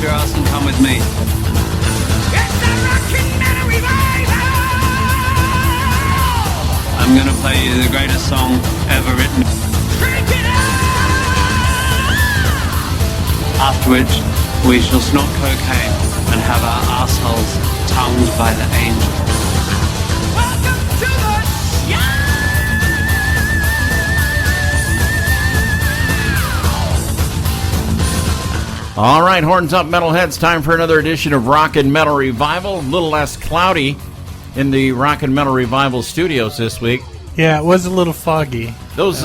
your ass and come with me. It's the Rockin' Metal Revival! I'm gonna play you the greatest song ever written. Crank it up! After which, we shall snort cocaine and have our assholes tongued by the angels. Welcome to the show! All right, horns up, metalheads. Time for another edition of Rockin' Metal Revival. A little less cloudy in the Rockin' Metal Revival studios this week. Yeah, it was a little foggy. Those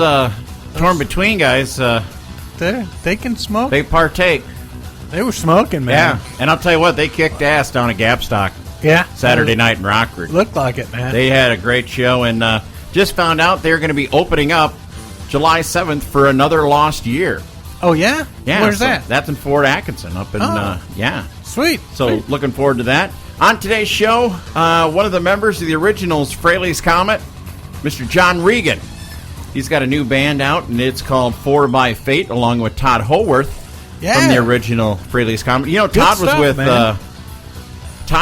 Torn Between guys, They can smoke. they partake. They were smoking, man. Yeah, and I'll tell you what, they kicked ass down at Gapstock Yeah. Saturday night in Rockford. Looked like it, man. They had a great show, and just found out they're going to be opening up July 7th for another Lost Year. Oh, yeah? Yeah, Where's so that? That's in Fort Atkinson, up in, yeah. Sweet. So Sweet. looking forward to that. On today's show, one of the members of the originals, Frehley's Comet, Mr. John Regan. He's got a new band out, and it's called 4 by Fate, along with Todd Howarth from the original Frehley's Comet. You know, Todd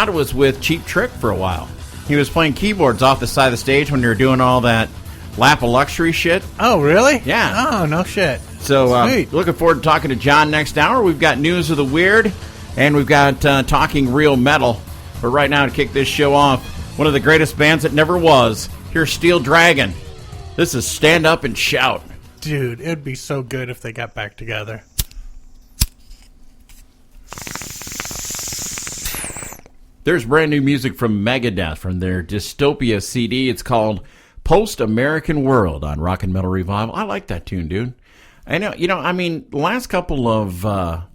was with Cheap Trick for a while. He was playing keyboards off the side of the stage when they were doing all that Lap of Luxury shit. Oh, really? Yeah. Oh, no shit. So Sweet. looking forward to talking to John next hour. We've got News of the Weird, and we've got Talking Real Metal. But right now, to kick this show off, one of the greatest bands that never was. Here's Steel Dragon. This is Stand Up and Shout. Dude, it'd be so good if they got back together. There's brand new music from Megadeth from their Dystopia CD. It's called Post-American World on Rockin' Metal Revival. I like that tune, dude. I know, the last couple of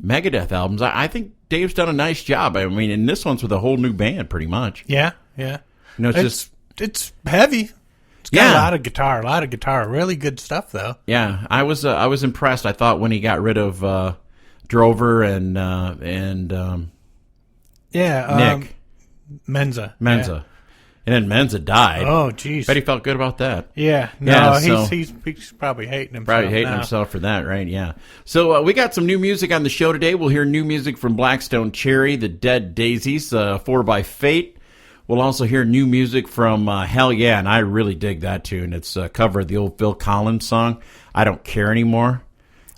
Megadeth albums, I think Dave's done a nice job. I mean, and this one's with a whole new band, pretty much. Yeah, yeah. It's heavy. It's got Yeah. a lot of guitar. Really good stuff, though. Yeah, I was impressed. I thought when he got rid of Drover and Nick Menza. Menza, and then Menza died. Oh, jeez. Bet he felt good about that. Yeah. No, Yeah, so- he's probably hating himself. Probably hating now. himself for that, right? Yeah. So we got some new music on the show today. We'll hear new music from Blackstone Cherry, The Dead Daisies, 4 by Fate. We'll also hear new music from Hell Yeah, and I really dig that tune. It's a cover of the old Phil Collins song, I Don't Care Anymore.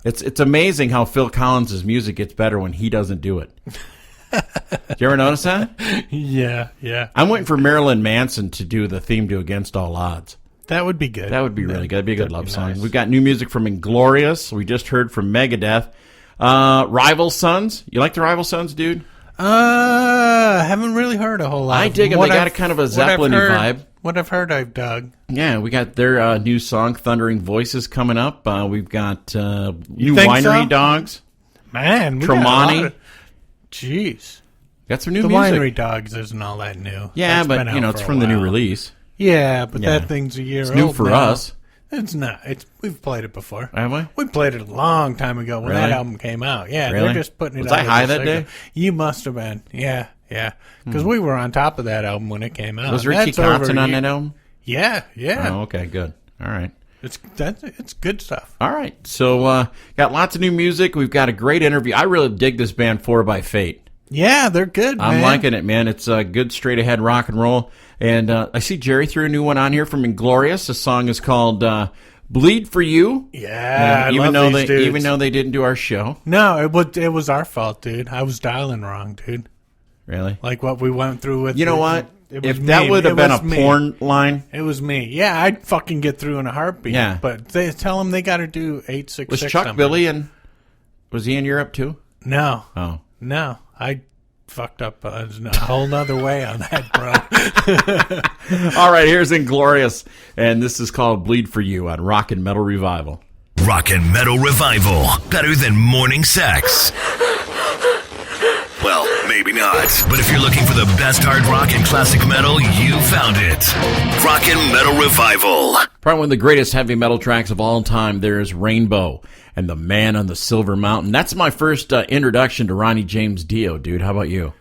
It's amazing how Phil Collins' music gets better when he doesn't do it. Did you ever notice that? Yeah, yeah. I'm waiting for Marilyn Manson to do the theme to Against All Odds. That would be good. That would be really good. That'd be a good love song. Nice. We've got new music from Inglorious. We just heard from Megadeth. Rival Sons. You like the Rival Sons, dude? Haven't really heard a whole lot. I dig them. They got a kind of a Zeppelin-y vibe. What I've heard, I've dug. Yeah, we got their new song, Thundering Voices, coming up. We've got new think Winery so? Dogs. Man, we Tremonti. got a lot of- Jeez. Got some new The music. Winery Dogs isn't all that new. Yeah, That's but, been out it's for a from the new while. release. Yeah, but Yeah. that thing's a year It's old new for now. us. It's not. We've played it before. Have we? We played it a long time ago when Really? that album came out. Yeah, Really? they're just putting it Was out. I as high a that single. day? You must have been. Yeah, yeah. Because we were on top of that album when it came out. Was Richie That's over Kotzen a on year- that album? Yeah, yeah. Oh, okay, good. All right. It's good stuff. All right. So, got lots of new music. We've got a great interview. I really dig this band, 4 by Fate. Yeah, they're good, man. I'm liking it, man. It's good, straight-ahead rock and roll. And I see Jerry threw a new one on here from Inglorious. The song is called Bleed for You. Yeah, I even love though these dudes. even though they didn't do our show. No, it was our fault, dude. I was dialing wrong, dude. Really? Like what we went through with. You know what? It was If that me. would have It been a was me. porn line, It was me. Yeah, I'd fucking get through in a heartbeat. Yeah. But they tell them they got to do 866. was Chuck numbers. Billy and was he in Europe too? No, Oh. no, I fucked up a whole nother way on that, bro. All right, here's Inglorious, and this is called Bleed for You on Rockin' Metal Revival. Rockin' Metal Revival. Better than morning sex. Well, maybe not. But if you're looking for the best hard rock and classic metal, you found it. Rockin' Metal Revival. Probably one of the greatest heavy metal tracks of all time. There's Rainbow and The Man on the Silver Mountain. That's my first introduction to Ronnie James Dio, dude. How about you?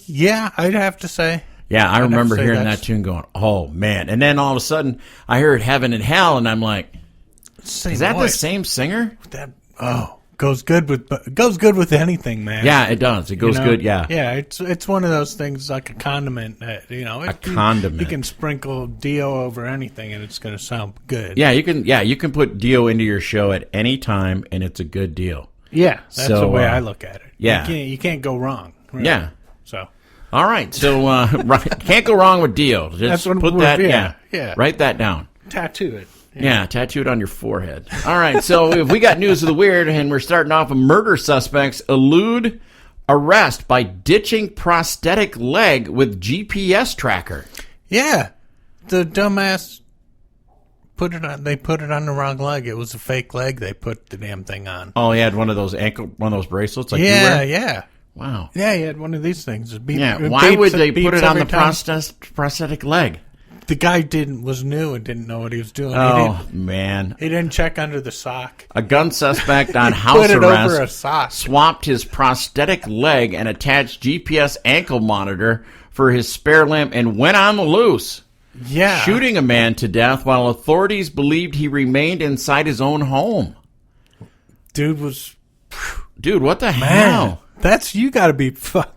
Yeah, I'd have to say. Yeah, I I'd have to remember say hearing that's- that tune going, oh, man. And then all of a sudden, I heard Heaven and Hell, and I'm like, is that the same singer? That, oh, Goes good with anything, man. Yeah, it does. It goes good. Yeah. Yeah, it's one of those things like a condiment. Condiment. You can sprinkle Dio over anything, and it's going to sound good. Yeah, you can. Yeah, you can put Dio into your show at any time, and it's a good deal. Yeah, that's the way I look at it. Yeah, you can't go wrong. Really. Yeah. So. All right. So can't go wrong with Dio. Just put that. Yeah. Write that down. Tattoo it. Yeah, tattoo it on your forehead. All right, so if we got news of the weird, and we're starting off with murder suspects elude arrest by ditching prosthetic leg with GPS tracker. Yeah, the dumbass they put it on the wrong leg. It was a fake leg they put the damn thing on. Oh, he had one of those bracelets like you wear? wear? Yeah. Wow. Yeah, he had one of these things. Why would they put it on the prosthetic leg? The guy was new and didn't know what he was doing. Oh, man. He didn't check under the sock. A gun suspect on house put it arrest over a sock. swapped his prosthetic leg and attached GPS ankle monitor for his spare limb and went on the loose. Yeah. Shooting a man to death while authorities believed he remained inside his own home. Dude, what the hell? You got to be fucked.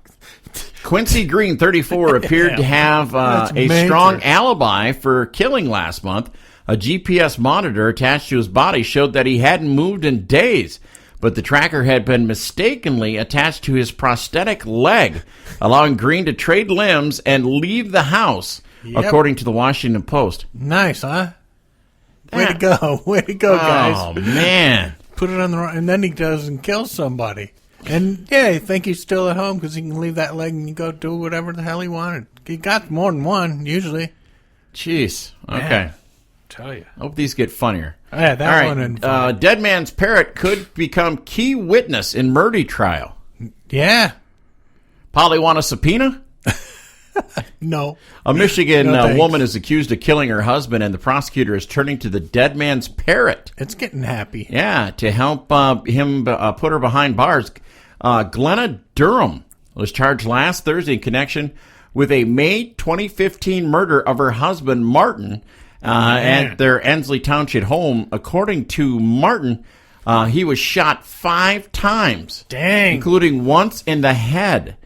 Quincy Green, 34, appeared to have a strong alibi for killing last month. A GPS monitor attached to his body showed that he hadn't moved in days, but the tracker had been mistakenly attached to his prosthetic leg, allowing Green to trade limbs and leave the house, according to the Washington Post. Nice, huh? Way to go, guys. Oh, man. Put it on the and then he doesn't kill somebody. And, yeah, you think he's still at home because he can leave that leg and go do whatever the hell he wanted. He got more than one, usually. Jeez. Okay. Man, tell you. Hope these get funnier. Yeah, that one. Dead man's parrot could become key witness in murder trial. Yeah. Polly want a subpoena? No. A Michigan woman is accused of killing her husband, and the prosecutor is turning to the dead man's parrot. It's getting happy. Yeah, to help him put her behind bars. Glenna Durham was charged last Thursday in connection with a May 2015 murder of her husband, Martin, at their Ensley Township home. According to Martin, he was shot 5 times. Dang. Including once in the head.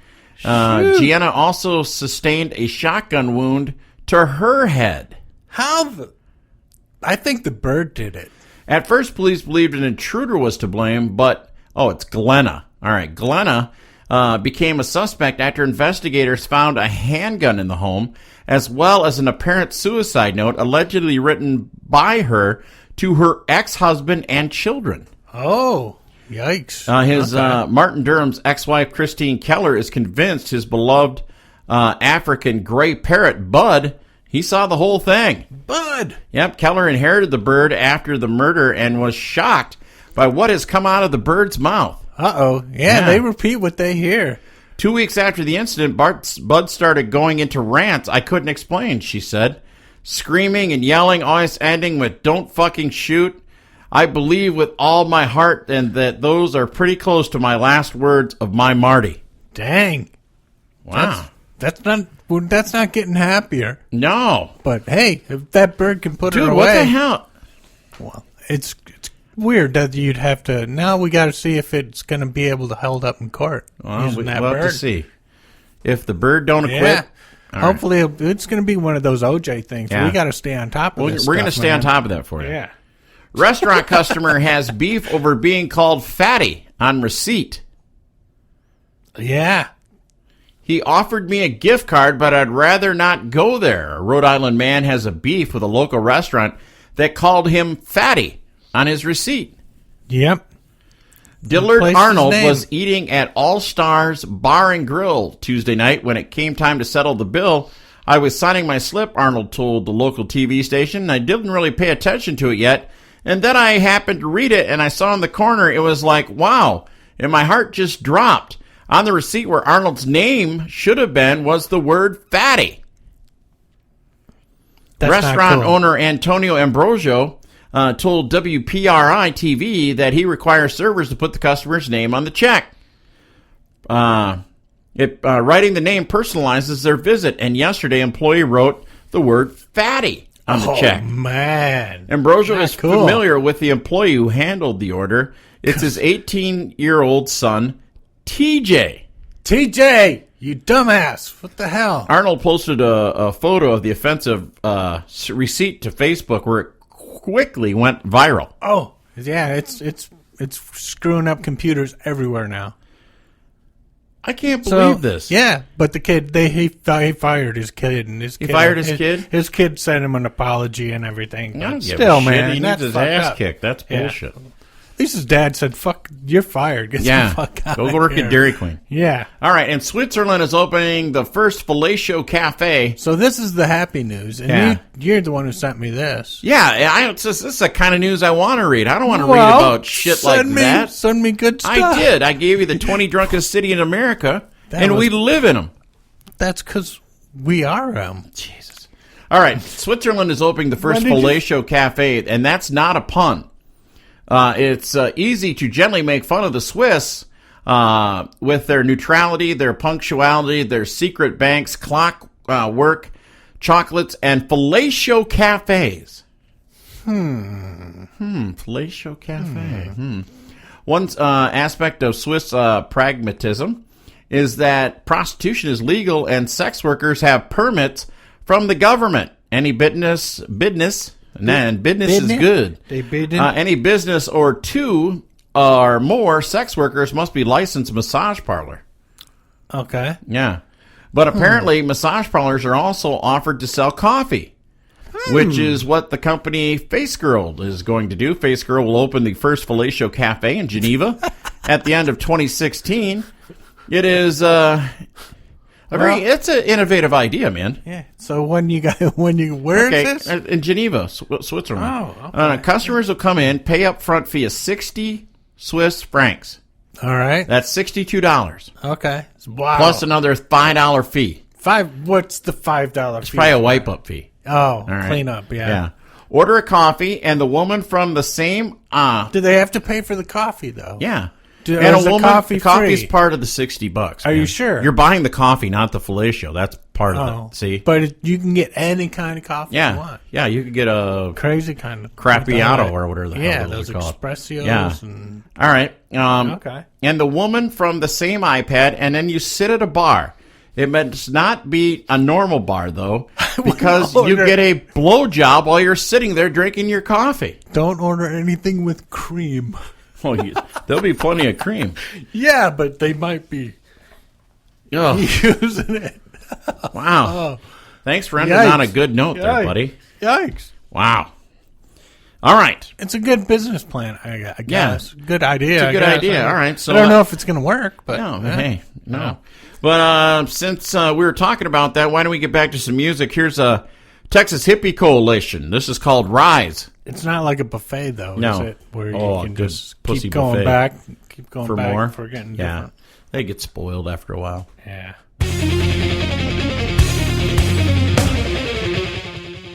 Gianna also sustained a shotgun wound to her head. I think the bird did it. At first, police believed an intruder was to blame, but, it's Glenna. All right, Glenna became a suspect after investigators found a handgun in the home, as well as an apparent suicide note allegedly written by her to her ex-husband and children. Oh, yikes. Martin Durham's ex-wife, Christine Keller, is convinced his beloved African gray parrot, Bud, he saw the whole thing. Bud! Yep, Keller inherited the bird after the murder and was shocked by what has come out of the bird's mouth. Uh-oh. Yeah, they repeat what they hear. 2 weeks after the incident, Bud started going into rants I couldn't explain, she said. Screaming and yelling, always ending with, "Don't fucking shoot. I believe with all my heart and that those are pretty close to my last words of my Marty." Dang. Wow. That's not getting happier. No. But hey, if that bird can put her away. Dude, what the hell? Well, it's weird that you'd have to. Now we got to see if it's going to be able to hold up in court. Well, we'll have to see. If the bird don't acquit. Hopefully it's going to be one of those OJ things. Yeah. We got to stay on top of this. We're going to stay on top of that for you. Yeah. Restaurant customer has beef over being called fatty on receipt. Yeah. He offered me a gift card, but I'd rather not go there. A Rhode Island man has a beef with a local restaurant that called him fatty on his receipt. Yep. Dillard Arnold was eating at All Stars Bar and Grill Tuesday night. When it came time to settle the bill, I was signing my slip, Arnold told the local TV station. I didn't really pay attention to it yet. And then I happened to read it, and I saw in the corner, it was like, wow. And my heart just dropped. On the receipt where Arnold's name should have been was the word fatty. Restaurant owner Antonio Ambrosio told WPRI-TV that he requires servers to put the customer's name on the check. Writing the name personalizes their visit, and yesterday employee wrote the word fatty on the check. Oh, man. Ambrosio is familiar with the employee who handled the order. It's his 18-year-old son, TJ. TJ, you dumbass. What the hell? Arnold posted a photo of the offensive receipt to Facebook where it quickly went viral. Oh, yeah, it's screwing up computers everywhere now. I can't believe this. Yeah, but the kid, he fired his kid, and his kid, fired his kid? His kid sent him an apology and everything. I don't But give still, a shit. man, He needs that's his fucked ass up. kicked. That's Yeah. bullshit. At least his dad said, "Fuck, you're fired. Get the fuck out Go of work here." at Dairy Queen. Yeah. All right, and Switzerland is opening the first fellatio cafe. So this is the happy news, and Yeah. you're the one who sent me this. Yeah, this is the kind of news I want to read. I don't want to read about shit like that. Send me good stuff. I did. I gave you the 20 drunkest city in America, and we live in them. That's because we are Jesus. All right, Switzerland is opening the first fellatio cafe, and that's not a pun. It's easy to gently make fun of the Swiss with their neutrality, their punctuality, their secret banks, clock work, chocolates, and fellatio cafes. Fellatio cafe. One aspect of Swiss pragmatism is that prostitution is legal and sex workers have permits from the government. Any business is good. They bidding? Any business or two or more sex workers must be licensed massage parlor. Okay. Yeah. But apparently massage parlors are also offered to sell coffee, which is what the company Face Girl is going to do. Face Girl will open the first fellatio cafe in Geneva at the end of 2016. It is it's an innovative idea, man. Yeah. So where is this? In Geneva, Switzerland. Oh, okay. Customers will come in, pay up front fee of 60 Swiss francs. All right. That's $62. Okay. Wow. Plus another $5 fee. What's the $5 It's fee? probably a wipe-up fee. Oh, All right. clean up. Yeah. Order a coffee, and the woman from the same... Do they have to pay for the coffee, though? Yeah. And a coffee coffee's free? part of the $60. Are man. you sure? You're buying the coffee, not the fellatio. That's part of it. See? But you can get any kind of coffee you want. Yeah, you could get a Crazy kind of crappiato or whatever the hell those those are called. espressios. Yeah. And All right. okay. And the woman from the same iPad, and then you sit at a bar. It must not be a normal bar, though, because you get a blowjob while you're sitting there drinking your coffee. Don't order anything with cream. Oh, there'll be plenty of cream. Yeah, but they might be Oh, using it. wow. Thanks for ending on a good note there, buddy. Yikes. Wow. All right. It's a good business plan, I guess. Good idea. It's a good idea. All right. So I don't know if it's going to work, but no. Hey, no. But since we were talking about that, why don't we get back to some music? Here's a Texas Hippie Coalition. This is called Rise. It's not like a buffet, though, No. is it? Where you can good just pussy keep going buffet. back, keep going For back more? for getting Yeah. different. They get spoiled after a while. Yeah.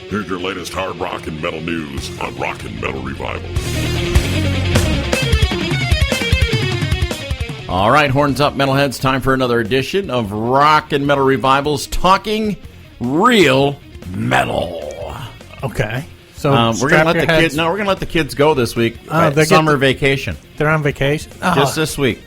Here's your latest hard rock and metal news on Rock and Metal Revival. All right, horns up, metalheads. Time for another edition of Rock and Metal Revival's Talking Real Metal. Okay. So We're gonna let the kids. No, we're gonna let the kids go this week. they Summer vacation. They're on vacation? Oh, Just this week.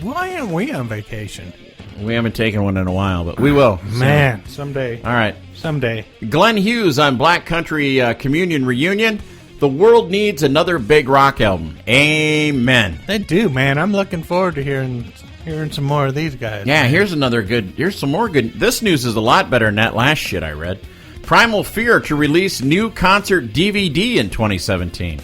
why aren't we on vacation? We haven't taken one in a while, but we will. Man, someday. All right. Someday. Glenn Hughes on Black Country Communion Reunion. The world needs another big rock album. Amen. They do, man. I'm looking forward to hearing some more of these guys. Yeah, here's some more good. This news is a lot better than that last shit I read. Primal Fear to release new concert DVD in 2017.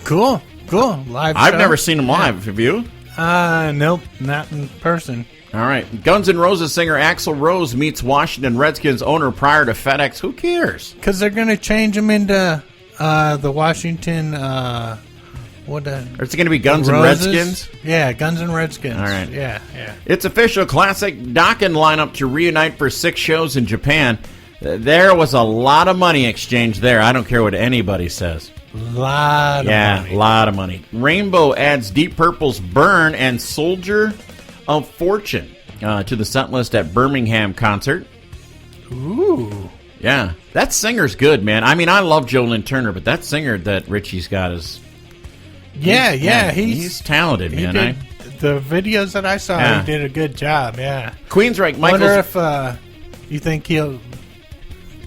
Cool. Live I've show? never seen them live. Have you? Nope. Not in person. All right. Guns N' Roses singer Axl Rose meets Washington Redskins owner prior to FedEx. Who cares? Because they're going to change them into the Washington... Or it's going to be Guns N' Roses? Redskins? Yeah, Guns N' Redskins. All right. Yeah. Its official classic Dokken lineup to reunite for 6 shows in Japan. There was a lot of money exchanged there. I don't care what anybody says. Lot of money. A lot of money. Rainbow adds Deep Purple's Burn and Soldier of Fortune to the set list at Birmingham concert. Ooh. Yeah. That singer's good, man. I mean, I love Joe Lynn Turner, but that singer that Richie's got is... Yeah, he's talented, he man. did, the videos that I saw, Yeah. he did a good job. Yeah. Queensryche Wonder Michaels. if you think he'll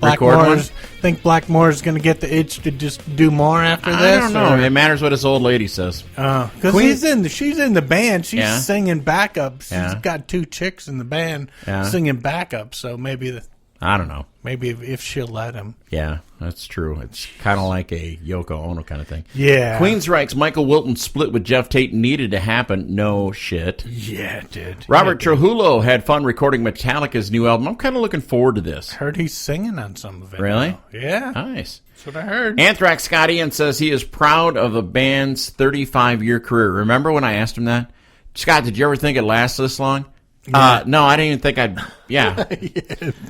Record one? Blackmore's going to get the itch to just do more after this? I don't know. or- It matters what his old lady says. Because Queen- she's in the band. She's Yeah. singing backup. She's Yeah. got 2 chicks in the band Yeah. singing backup. So maybe I don't know. if she'll let him. Yeah, that's true. It's kind of like a Yoko Ono kind of thing. Yeah. Queensryche's Michael Wilton split with Jeff Tate needed to happen. No shit. Yeah, it did. Robert Trujillo had fun recording Metallica's new album. I'm kind of looking forward to this. Heard he's singing on some of it. Really? now. Yeah. Nice. That's what I heard. Anthrax Scott Ian says he is proud of the band's 35-year career. Remember when I asked him that? Scott, did you ever think it lasts this long? No, I didn't even think I'd... Yeah.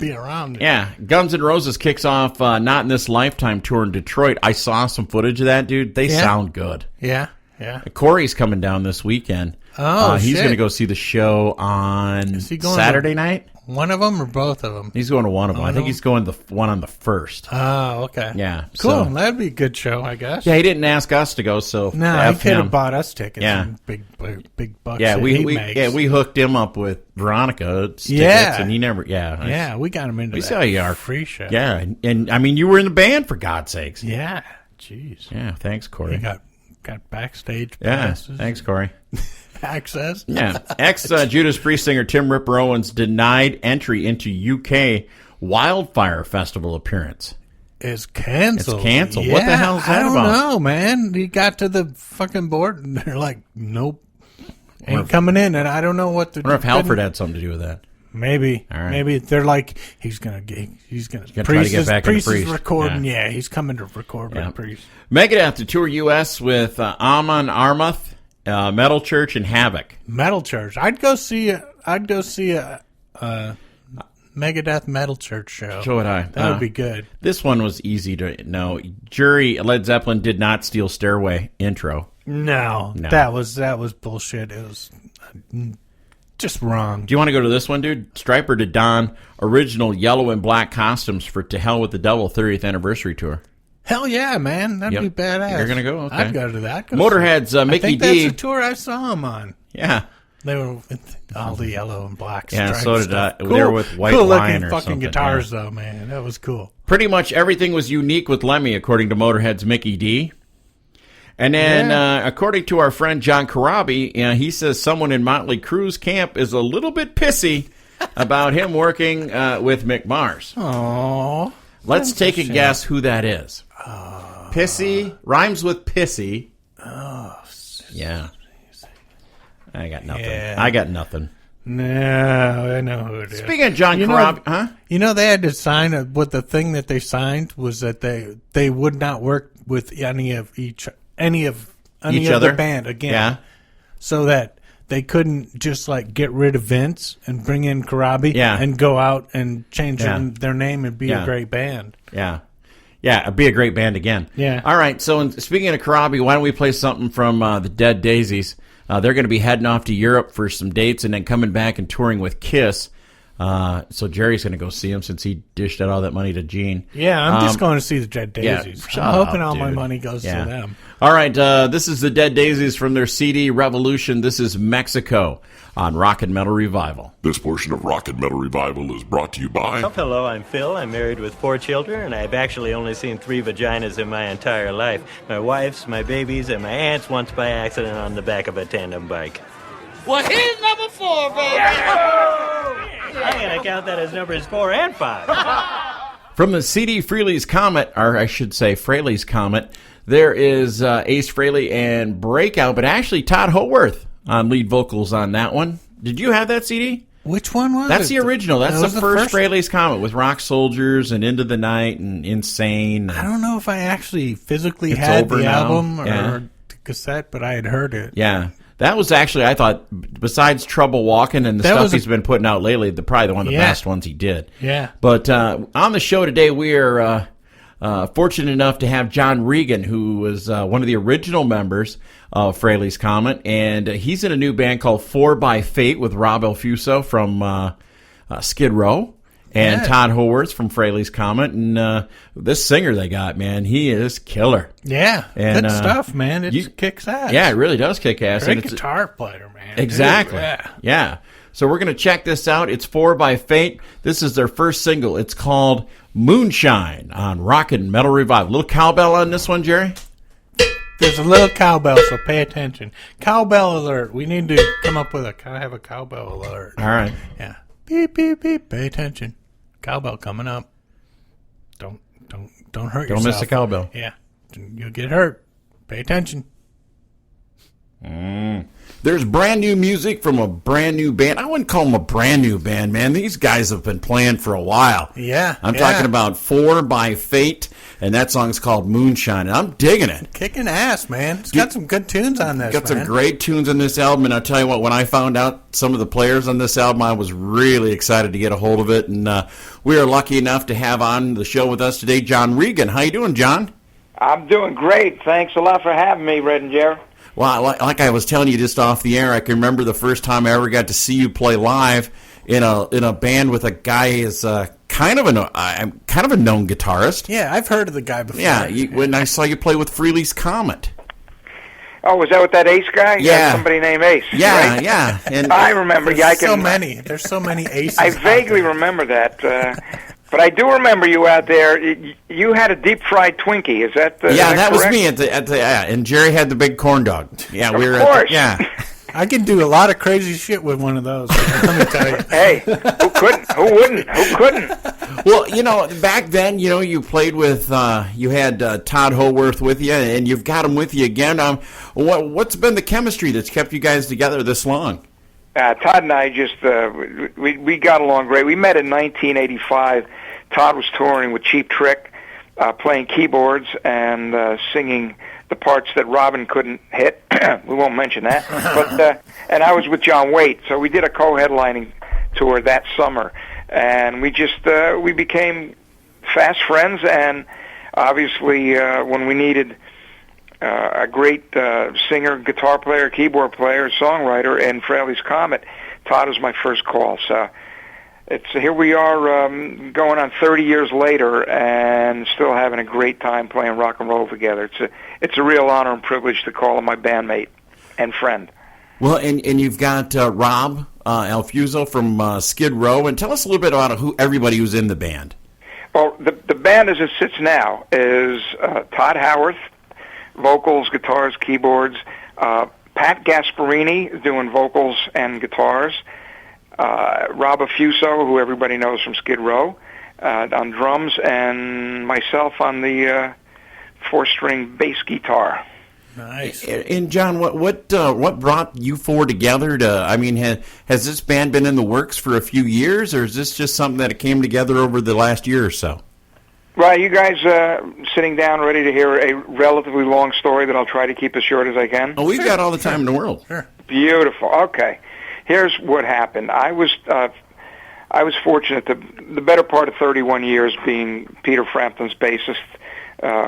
Be around. Yeah. Guns N' Roses kicks off Not in This Lifetime tour in Detroit. I saw some footage of that, dude. They sound good. Yeah. Yeah. Corey's coming down this weekend. Oh, he's shit. going to go see the show on Is he going Saturday night. One of them or both of them? He's going to one of them. I think he's going the one on the first. Oh, okay. Yeah, Cool. so- That'd be a good show, I guess. Yeah, he didn't ask us to go, so No, he F could him. have bought us tickets. Yeah. And big bucks. Yeah, that we he makes. we hooked him up with Veronica tickets, Yeah. and he never. Yeah, Yeah, we got him into we that saw you are free show. Yeah, and I mean, you were in the band for God's sakes. Yeah. Jeez. Yeah, thanks, Corey. We got backstage Yeah, passes. thanks, Corey. Access. Yeah, Judas Priest singer Tim Ripper Owens denied entry into UK Wildfire Festival appearance. It's canceled. It's canceled. Yeah, What the hell is that I don't about? know, man. He got to the fucking board and they're like, nope. Ain't coming in. And I don't know what to I wonder if Halford had something to do with that. Maybe. All right. Maybe they're like, he's gonna try to get back into Priest is Priest. recording. Yeah. Yeah, he's coming to record Yeah. with Priest. Megadeth to tour U.S. with Amon Amarth, Metal Church, and Havoc. Metal Church. I'd go see a Megadeth Metal Church show. So would I. That would be good. This one was easy to know. Jury, Led Zeppelin did not steal Stairway intro. No, No. that was bullshit. It was just wrong. Do you want to go to this one, dude? Stryper to don original yellow and black costumes for To Hell with the Devil 30th anniversary tour. Hell yeah, man. That'd Yep. be badass. You're gonna go? Okay. I'd go to that. I'd go Motorhead's see- Mickey I think D. that's the tour I saw him on. Yeah. They were with all the yellow and black Yeah, stripes so did stuff. I. They were with White cool Lion looking or fucking something, guitars, though, man. That was cool. Pretty much everything was unique with Lemmy, according to Motorhead's Mickey D. And then, according to our friend John Karabi, he says someone in Motley Crue's camp is a little bit pissy about him working with Mick Mars. Oh, Let's take a guess who that is. Pissy rhymes with pissy. Oh, yeah. I got nothing. Yeah. I got nothing. no, I know who it is. Speaking of John You know- Karabi, huh? You know, they had to sign what the thing that they signed was that they would not work with any of Each other other? band again. Yeah. So that they couldn't just like get rid of Vince and bring in Karabi Yeah. and go out and change Yeah. their name and be Yeah. a great band. Yeah. Yeah, it'd be a great band again. Yeah. All right, so speaking of Karabi, why don't we play something from the Dead Daisies? They're going to be heading off to Europe for some dates and then coming back and touring with Kiss. So Jerry's going to go see him since he dished out all that money to Gene. Yeah, I'm just going to see the Dead Daisies. shut I'm hoping up, all my dude. money goes Yeah. to them. All right, this is the Dead Daisies from their CD Revolution. This is Mexico on Rock and Metal Revival. This portion of Rock and Metal Revival is brought to you by Oh, hello, I'm Phil. I'm married with 4 children, and I've actually only seen 3 vaginas in my entire life. My wife's, my baby's, and my aunt's once by accident on the back of a tandem bike. Well, here's number 4, baby. I'm going to count that as numbers 4 and 5. From the CD Frehley's Comet, or I should say Frehley's Comet, there is Ace Frehley and Breakout, but actually Todd Howarth on lead vocals on that one. Did you have that CD? Which one was That's it? the original. That's That the was first Frehley's Comet with Rock Soldiers and Into the Night and Insane. I don't know if I actually physically It's had over the now. album or Yeah. the cassette, but I had heard it. Yeah. That was actually, I thought, besides Trouble Walking and the That stuff was he's been putting out lately, probably one of the Yeah. best ones he did. Yeah. But on the show today, we are fortunate enough to have John Regan, who was one of the original members of Frehley's Comet, and he's in a new band called 4 by Fate with Rob Elfuso from Skid Row. And Yeah. Todd Howarth from Frehley's Comet. And this singer they got, man, he is killer. Yeah, And, good stuff, man. It kicks ass. Yeah, it really does kick ass. Great And it's, guitar player, man. exactly. Dude, Yeah. So we're going to check this out. It's 4 by Fate. This is their first single. It's called Moonshine on Rockin' Metal Revival. Little cowbell on this one, Jerry? There's a little cowbell, so pay attention. Cowbell alert. We need to come up with have a cowbell alert. All right. Yeah. Beep, beep, beep. Pay attention. Cowbell coming up. Don't hurt yourself. Don't miss the cowbell. Yeah. You'll get hurt. Pay attention. There's brand new music from a brand new band. I wouldn't call them a brand new band, man. These guys have been playing for a while. Yeah. I'm talking about 4 by Fate, and that song's called Moonshine. And I'm digging it. Kicking ass, man. It's got some good tunes on this, Got some man. great tunes on this album, and I'll tell you what, when I found out some of the players on this album, I was really excited to get a hold of it, and we are lucky enough to have on the show with us today John Regan. How you doing, John? I'm doing great. Thanks a lot for having me, Red and Jerry. Well, like I was telling you just off the air, I can remember the first time I ever got to see you play live in a band with a guy who's kind of a known guitarist. Yeah, I've heard of the guy before. Yeah, when I saw you play with Frehley's Comet. Oh, was that with that Ace guy? Yeah. Somebody named Ace. Yeah, right? yeah. And I remember. There's Yeah, so many. There's so many aces. I out vaguely there. remember that. But I do remember you out there. You had a deep fried Twinkie. Is that? yeah, that was correct? me at the and Jerry had the big corn dog. Yeah, we were. Of course. Yeah. I can do a lot of crazy shit with one of those. Let me tell you. Hey, who couldn't? Who wouldn't? Who couldn't? Well, back then, you played with, you had Todd Howarth with you, and you've got him with you again. What's been the chemistry that's kept you guys together this long? Todd and I just we got along great. We met in 1985. Todd was touring with Cheap Trick, playing keyboards and singing the parts that Robin couldn't hit. We won't mention that. But and I was with John Waite, so we did a co-headlining tour that summer, and we just we became fast friends. And obviously, when we needed a great singer, guitar player, keyboard player, songwriter, and Frehley's Comet, Todd was my first call. So here we are going on 30 years later and still having a great time playing rock and roll together. It's a real honor and privilege to call him my bandmate and friend. Well, and you've got Rob Alfuso from Skid Row, and tell us a little bit about everybody who's in the band. Well, the band as it sits now is Todd Howarth, vocals, guitars, keyboards. Pat Gasparini is doing vocals and guitars. Rob Alfuso, who everybody knows from Skid Row, on drums, and myself on the 4-string bass guitar. Nice. And John, what brought you four together? Has this band been in the works for a few years, or is this just something that came together over the last year or so? Right, you guys sitting down ready to hear a relatively long story that I'll try to keep as short as I can? Oh, we've got all the time in the world. Sure. Beautiful. Okay. Here's what happened. I was fortunate to the better part of 31 years being Peter Frampton's bassist.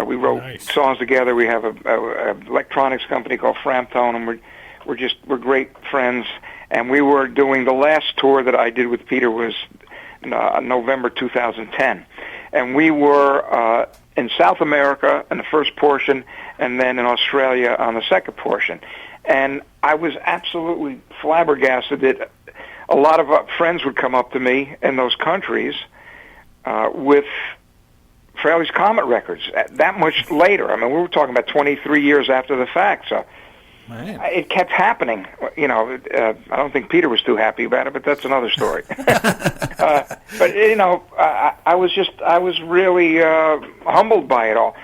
We wrote songs together. We have a electronics company called Framptone, and we're great friends. And we were doing the last tour that I did with Peter was November 2010, and we were in South America in the first portion, and then in Australia on the second portion. And I was absolutely flabbergasted that a lot of friends would come up to me in those countries with Frehley's Comet records that much later. I mean, we were talking about 23 years after the fact, so it kept happening. I don't think Peter was too happy about it, but that's another story. But I was really humbled by it all.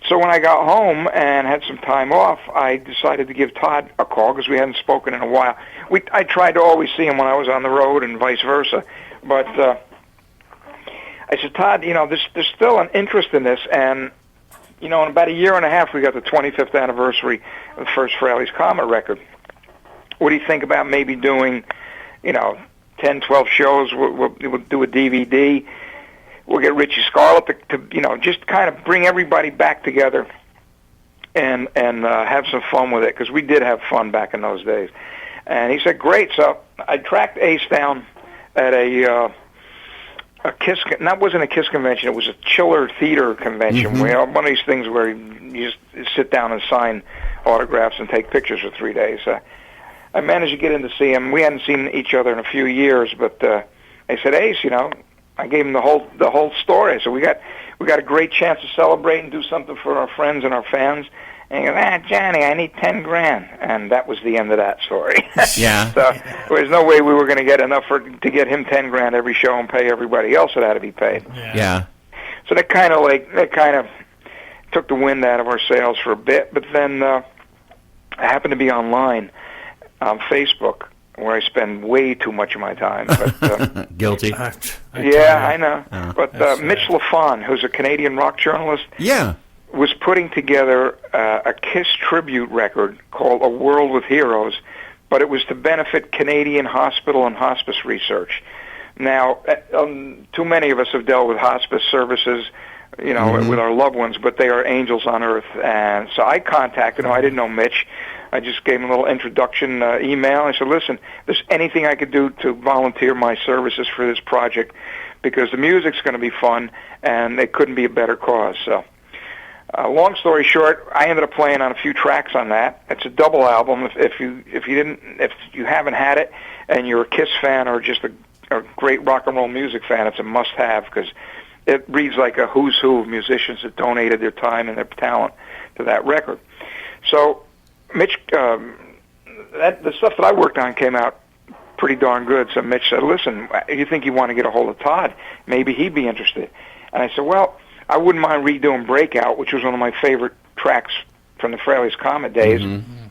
So when I got home and had some time off, I decided to give Todd a call because we hadn't spoken in a while. I tried to always see him when I was on the road and vice versa, but I said, Todd, there's still an interest in this, and in about a year and a half, we got the 25th anniversary of the first Frehley's Comet record. What do you think about maybe doing, 10, 12 shows? We'll do a DVD. We'll get Richie Scarlett to just kind of bring everybody back together and have some fun with it, because we did have fun back in those days. And he said, great. So I tracked Ace down at a a Kiss. That wasn't a Kiss convention. It was a Chiller Theater convention. One of these things where you just sit down and sign autographs and take pictures for 3 days. I managed to get in to see him. We hadn't seen each other in a few years, but they said, Ace, I gave him the whole story. So we got a great chance to celebrate and do something for our friends and our fans. And he goes, Johnny, I need $10,000, and that was the end of that story. Yeah. So there was no way we were going to get enough to get him $10,000 every show and pay everybody else that had to be paid. Yeah. So that kind of took the wind out of our sails for a bit. But then I happened to be online on Facebook, where I spend way too much of my time. But, Guilty. I know. But Mitch LaFon, who's a Canadian rock journalist, was putting together a Kiss tribute record called A World with Heroes, but it was to benefit Canadian hospital and hospice research. Now, too many of us have dealt with hospice services, with our loved ones, but they are angels on earth. And so I contacted him. I didn't know Mitch. I just gave him a little introduction email. I said, listen, if there's anything I could do to volunteer my services for this project, because the music's going to be fun, and it couldn't be a better cause. So, long story short, I ended up playing on a few tracks on that. It's a double album. If you haven't had it, and you're a Kiss fan or just a great rock and roll music fan, it's a must-have, because it reads like a who's who of musicians that donated their time and their talent to that record. So, Mitch, the stuff that I worked on came out pretty darn good. So Mitch said, listen, you think you want to get a hold of Todd? Maybe he'd be interested. And I said, well, I wouldn't mind redoing Breakout, which was one of my favorite tracks from the Frehley's Comet days.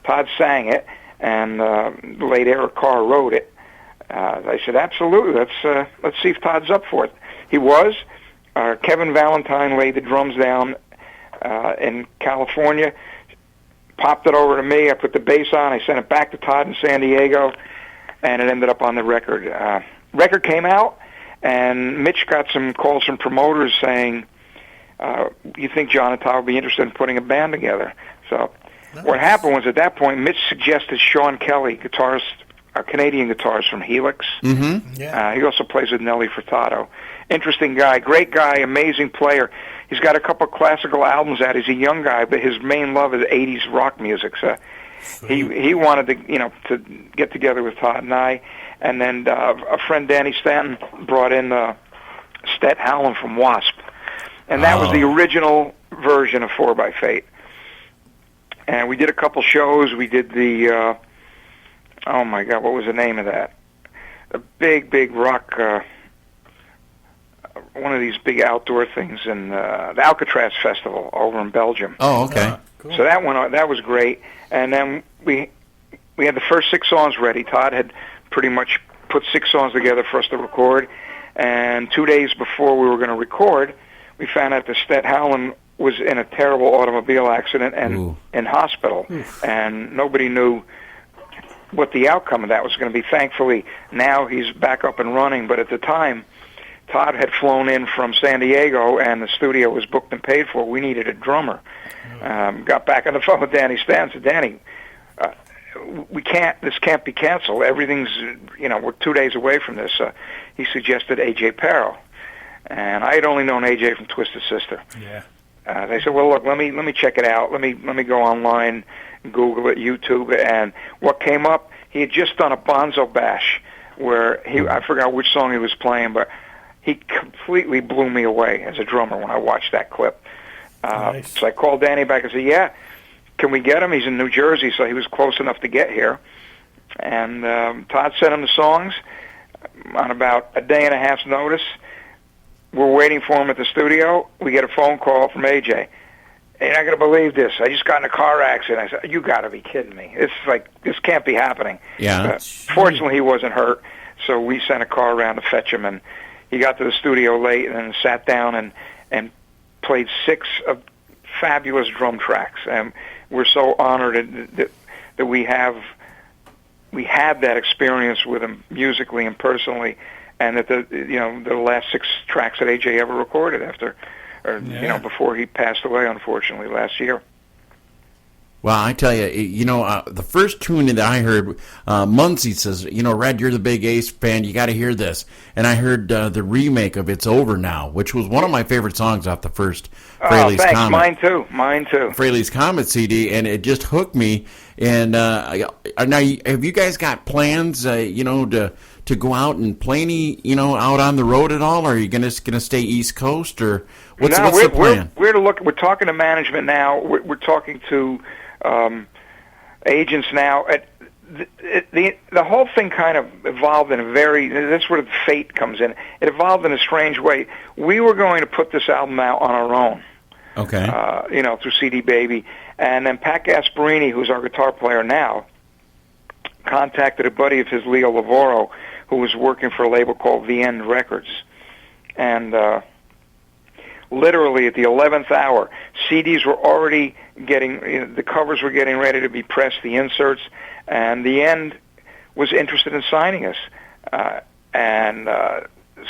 Todd sang it, and the late Eric Carr wrote it. I said, absolutely, let's see if Todd's up for it. He was. Kevin Valentine laid the drums down in California, popped it over to me. I put the bass on. I sent it back to Todd in San Diego, and it ended up on the record. Record came out, and Mitch got some calls from promoters saying, you think John and Todd would be interested in putting a band together? So what happened was, at that point, Mitch suggested Sean Kelly, a Canadian guitarist from Helix. He also plays with Nelly Furtado. Interesting guy, great guy, amazing player. He's got a couple classical albums out. He's a young guy, but his main love is 80s rock music. So he wanted to get together with Todd and I. And then a friend, Danny Stanton, brought in Stet Howland from Wasp. And that was the original version of 4 by Fate. And we did a couple shows. We did the, oh my God, what was the name of that? A big rock, one of these big outdoor things in the Alcatraz Festival over in Belgium. Oh, okay. Cool. So that was great. And then we had the first 6 songs ready. Todd had pretty much put 6 songs together for us to record. And 2 days before we were going to record, we found out that Stet Howland was in a terrible automobile accident and in hospital. And nobody knew what the outcome of that was going to be. Thankfully, now he's back up and running. But at the time, Todd had flown in from San Diego, and the studio was booked and paid for. We needed a drummer. Got back on the phone with Danny Stan. Said, Danny, this can't be canceled. Everything's, we're 2 days away from this. He suggested A.J. Perro. And I had only known A.J. from Twisted Sister. Yeah. They said, well, look, let me check it out. Let me go online, Google it, YouTube, and what came up, he had just done a Bonzo Bash where I forgot which song he was playing, but he completely blew me away as a drummer when I watched that clip. Nice. So I called Danny back and said, yeah, can we get him? He's in New Jersey, so he was close enough to get here. And Todd sent him the songs on about a day and a half's notice. We're waiting for him at the studio. We get a phone call from AJ. You're not going to believe this. I just got in a car accident. I said, you got to be kidding me. This can't be happening. Yeah. Fortunately, he wasn't hurt, so we sent a car around to fetch him, and he got to the studio late and then sat down and played 6 of fabulous drum tracks. And we're so honored that we had that experience with him musically and personally, and that the last 6 tracks that AJ ever recorded before he passed away, unfortunately, last year. Well, I tell you, the first tune that I heard, Muncie says, Red, you're the big Ace fan. You got to hear this. And I heard the remake of "It's Over Now," which was one of my favorite songs off the first Frehley's thanks. Comet. Mine too. Frehley's Comet CD, and it just hooked me. And now, have you guys got plans, to go out and play any, out on the road at all? Or are you gonna stay East Coast, or what's the plan? We're talking to management now. We're talking to agents now. The whole thing kind of evolved in that's where the fate comes in. It evolved in a strange way. We were going to put this album out on our own. Okay. Through CD Baby. And then Pat Gasparini, who's our guitar player now, contacted a buddy of his, Leo Lavoro, who was working for a label called The End Records. And literally at the 11th hour, CDs were already the covers were getting ready to be pressed, the inserts, and The End was interested in signing us.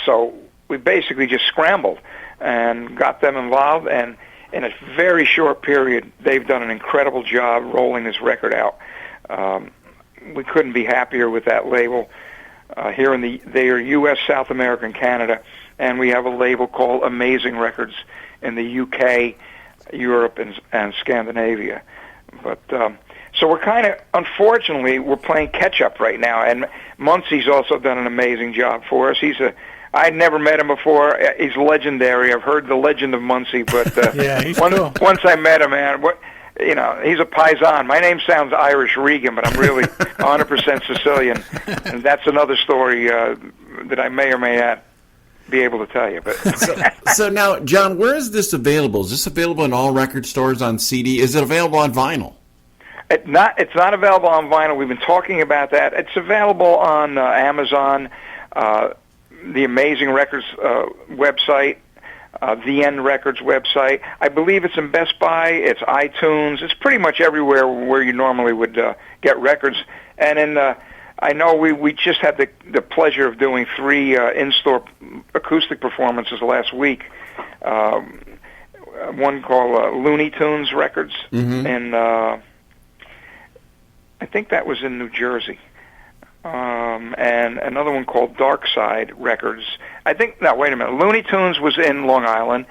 So we basically just scrambled and got them involved, and in a very short period, they've done an incredible job rolling this record out. We couldn't be happier with that label. They are U.S., South America, and Canada, and we have a label called Amazing Records in the U.K., Europe, and Scandinavia. But so we're kind of, unfortunately, we're playing catch-up right now, and Muncie's also done an amazing job for us. I'd never met him before. He's legendary. I've heard the legend of Muncie, but yeah, he's cool. Once I met him, man, he's a paisan. My name sounds Irish, Regan, but I'm really 100% Sicilian, and that's another story that I may or may not be able to tell you. But so now, John, where is this available? Is this available in all record stores on CD? Is it available on vinyl? It's not available on vinyl. We've been talking about that. It's available on Amazon, the Amazing Records website, The End Records website. I believe it's in Best Buy. It's iTunes. It's pretty much everywhere where you normally would get records. And I know we just had the pleasure of doing 3 in-store acoustic performances last week. One called Looney Tunes Records, and I think that was in New Jersey. And another one called Dark Side Records. Wait a minute. Looney Tunes was in Long Island.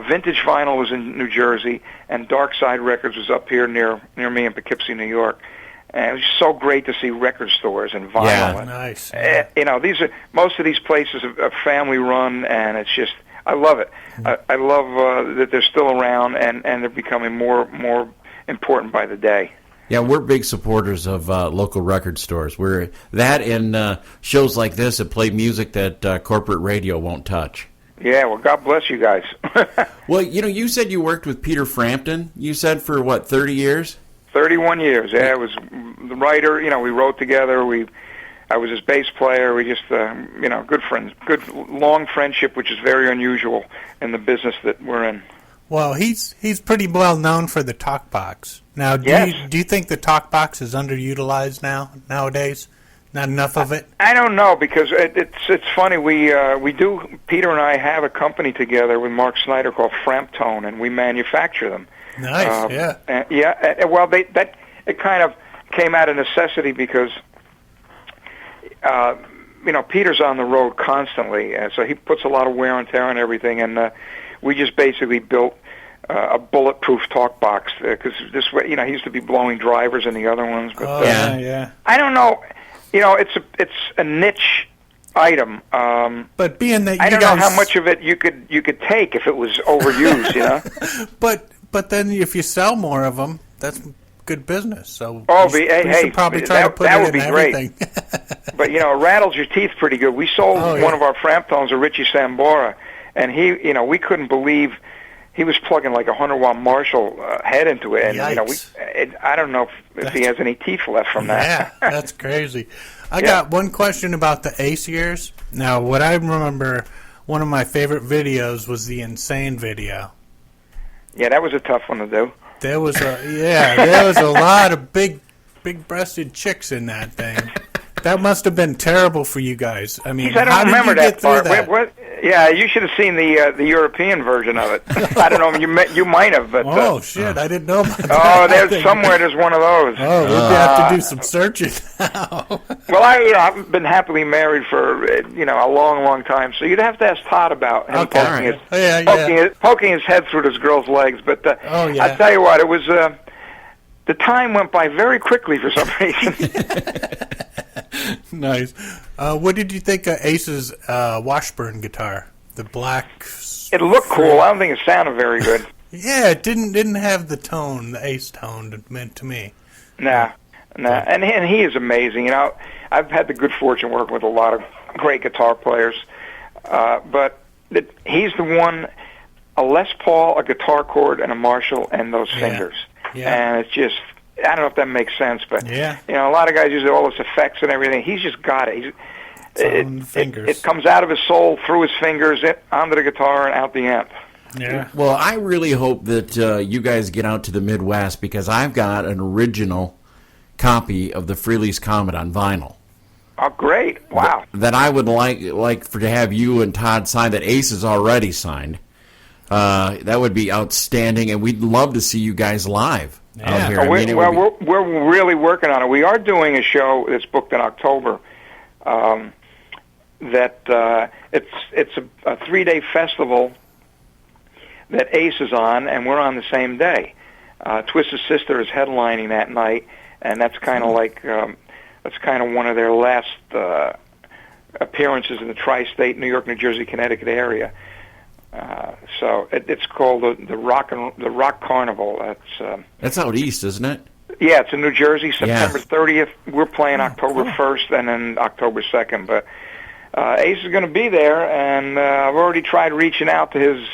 Vintage Vinyl was in New Jersey, and Dark Side Records was up here near me in Poughkeepsie, New York. And it was so great to see record stores and vinyl. Yeah, nice. Yeah. Most of these places are family run, and it's just, I love it. I love that they're still around, and they're becoming more important by the day. Yeah, we're big supporters of local record stores. We're that and shows like this that play music that corporate radio won't touch. Yeah, well, God bless you guys. Well, you said you worked with Peter Frampton. You said for, 30 years? 31 years. Yeah, I was the writer. We wrote together. I was his bass player. We just, good friends. Good, long friendship, which is very unusual in the business that we're in. Well, he's pretty well known for the talk box. Now, do you think the talk box is underutilized nowadays? Not enough of it? I don't know, because it's funny. We do. Peter and I have a company together with Mark Snyder called Framptone, and we manufacture them. Nice. Well, it kind of came out of necessity because Peter's on the road constantly, and so he puts a lot of wear and tear on everything, and we just basically built a bulletproof talk box because this way, he used to be blowing drivers in the other ones. But, I don't know. It's a niche item. But being that I don't know how much of it you could take if it was overused. But then if you sell more of them, that's good business. So we should probably try to put it in everything. But it rattles your teeth pretty good. We sold one of our Framptones to Richie Sambora, and we couldn't believe he was plugging like a 100-watt Marshall head into it, and I don't know if he has any teeth left from that. Yeah, that's crazy. I got one question about the Ace years. Now, what I remember, one of my favorite videos was the Insane video. Yeah, that was a tough one to do. There was a lot of big-breasted chicks in that thing. That must have been terrible for you guys. I mean, I don't remember that part. Yeah, you should have seen the European version of it. I don't know, you might have, but oh shit, I didn't know about that. oh, there's one of those. Oh, we'll have to do some searching now. Well, I've been happily married for a long time, so you'd have to ask Todd about him poking his head through this girl's legs. But I tell you what, it was the time went by very quickly for some reason. Nice. What did you think of Ace's Washburn guitar? The black. It looked cool. I don't think it sounded very good. Yeah, it didn't have the tone, the Ace tone it meant to me. Nah. And he is amazing. I've had the good fortune working with a lot of great guitar players, but he's the one. A Les Paul, a guitar chord, and a Marshall, and those fingers. Yeah. And it's just, I don't know if that makes sense, but a lot of guys use all those effects and everything. He's just got it. It comes out of his soul, through his fingers, onto the guitar, and out the amp. Yeah. Well, I really hope that you guys get out to the Midwest, because I've got an original copy of the Frehley's Comet on vinyl. Oh, great! Wow. That I would like to have you and Todd sign. That Ace has already signed. That would be outstanding, and we'd love to see you guys live out here. We're really working on it. We are doing a show that's booked in October. It's a 3-day festival that Ace is on, and we're on the same day. Twisted Sister is headlining that night, and that's kind of one of their last appearances in the tri-state, New York, New Jersey, Connecticut area. So it's called the Rock Carnival. That's out east, isn't it? Yeah, it's in New Jersey, September 30th. We're playing October 1st and then October 2nd. But Ace is going to be there, and I've already tried reaching out to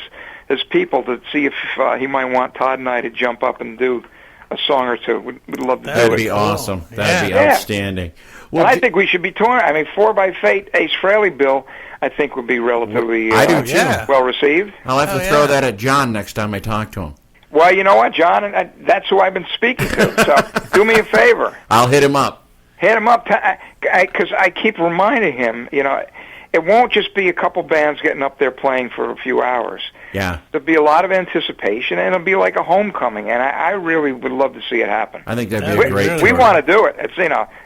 his people to see if he might want Todd and I to jump up and do a song or two. We'd love to do it. That'd be awesome. That'd be outstanding. Well, I think we should be touring. I mean, 4x8, Ace Frehley bill, I think would be relatively well received. I'll have to throw that at John next time I talk to him. Well, you know what, John? That's who I've been speaking to. So do me a favor. I'll hit him up. Hit him up, because I keep reminding him, it won't just be a couple bands getting up there playing for a few hours. Yeah. There'll be a lot of anticipation, and it'll be like a homecoming, and I really would love to see it happen. I think that'd be a great We want to do it. It's,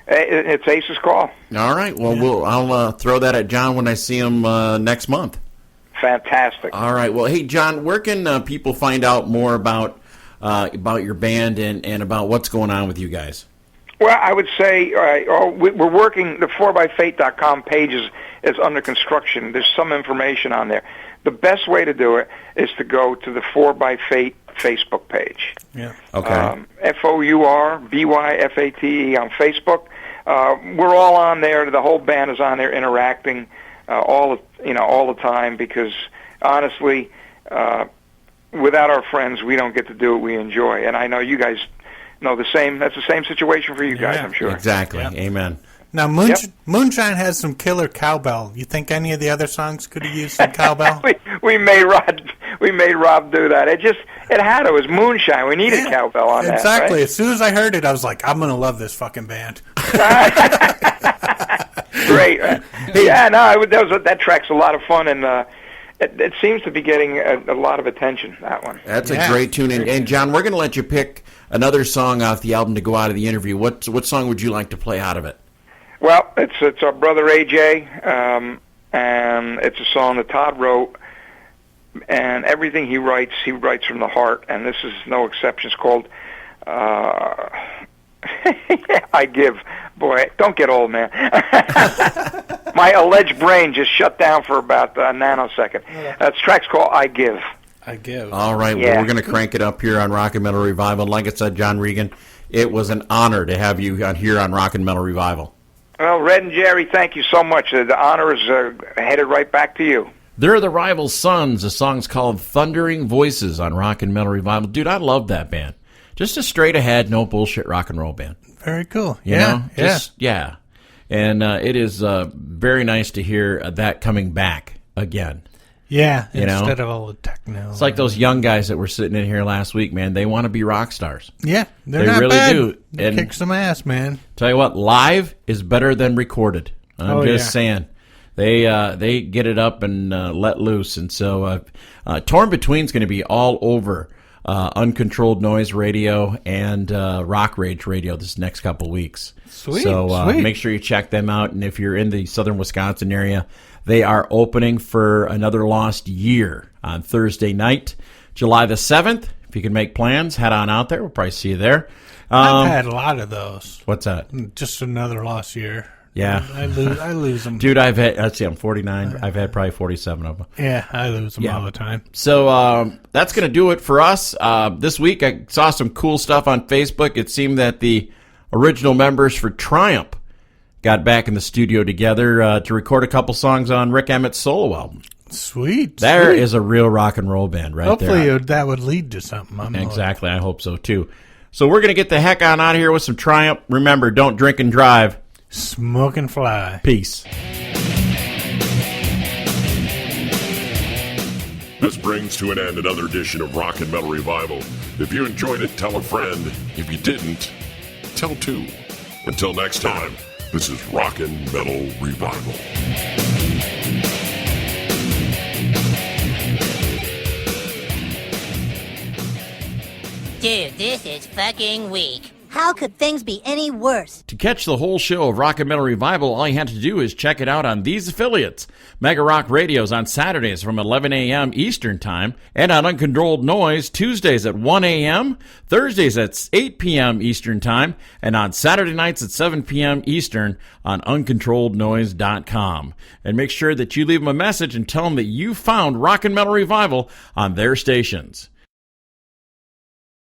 it's Ace's call. All right. Well, I'll throw that at John when I see him next month. Fantastic. All right. Well, hey, John, where can people find out more about your band and about what's going on with you guys? Well, I would say we're working. The 4byfate.com page is under construction. There's some information on there. The best way to do it is to go to the 4byfate Facebook page. Yeah. Okay. FOURBYFATE on Facebook. We're all on there. The whole band is on there interacting all the time, because honestly, without our friends, we don't get to do what we enjoy. And I know you guys know the same. That's the same situation for you guys, I'm sure. Exactly. Yep. Amen. Now, Moonshine has some killer cowbell. You think any of the other songs could have used some cowbell? we made Rob do that. It had to. It was Moonshine. We needed cowbell on that. Exactly. Right? As soon as I heard it, I was like, I'm going to love this fucking band. Great. That track's a lot of fun, and it seems to be getting a lot of attention, that one. That's a great tune. And John, we're going to let you pick another song off the album to go out of the interview. What song would you like to play out of it? Well, it's our brother AJ, and it's a song that Todd wrote, and everything he writes from the heart, and this is no exception. It's called I Give. Boy, don't get old, man. My alleged brain just shut down for about a nanosecond. This track's called I Give. I Give. All right, well, we're going to crank it up here on Rock and Metal Revival. Like I said, John Regan, it was an honor to have you here on Rock and Metal Revival. Well, Red and Jerry, thank you so much. The honor is headed right back to you. They're the Rival Sons. The song's called Thundering Voices on Rock and Metal Revival. Dude, I love that band. Just a straight-ahead, no bullshit rock and roll band. Very cool. You know? And it is very nice to hear that coming back again. Yeah, instead of all the techno. It's like those young guys that were sitting in here last week, man. They want to be rock stars. Yeah, they not really bad. do. They kick some ass, man. Tell you what, live is better than recorded. I'm just saying. They get it up and let loose. And so Torn Between's going to be all over Uncontrolled Noize Radio and Rock Rage Radio this next couple weeks. Sweet. So make sure you check them out. And if you're in the southern Wisconsin area, they are opening for Another Lost Year on Thursday night, July the 7th. If you can make plans, head on out there. We'll probably see you there. I've had a lot of those. What's that? Just Another Lost Year. Yeah. I lose them. Dude, I've had, let's see, I'm 49. I've had probably 47 of them. Yeah, I lose them all the time. So that's going to do it for us. This week, I saw some cool stuff on Facebook. It seemed that the original members for Triumph got back in the studio together to record a couple songs on Rick Emmett's solo album. Sweet. There is a real rock and roll band there. Hopefully that would lead to something. Exactly. I hope so, too. So we're going to get the heck on out of here with some Triumph. Remember, don't drink and drive. Smoke and fly. Peace. This brings to an end another edition of Rock and Metal Revival. If you enjoyed it, tell a friend. If you didn't, tell two. Until next time, this is Rock and Metal Revival. Dude, this is fucking weak. How could things be any worse? To catch the whole show of Rock and Metal Revival, all you have to do is check it out on these affiliates. Megarock Radios on Saturdays from 11 a.m. Eastern Time, and on Uncontrolled Noize Tuesdays at 1 a.m., Thursdays at 8 p.m. Eastern Time, and on Saturday nights at 7 p.m. Eastern on UncontrolledNoise.com. And make sure that you leave them a message and tell them that you found Rock and Metal Revival on their stations.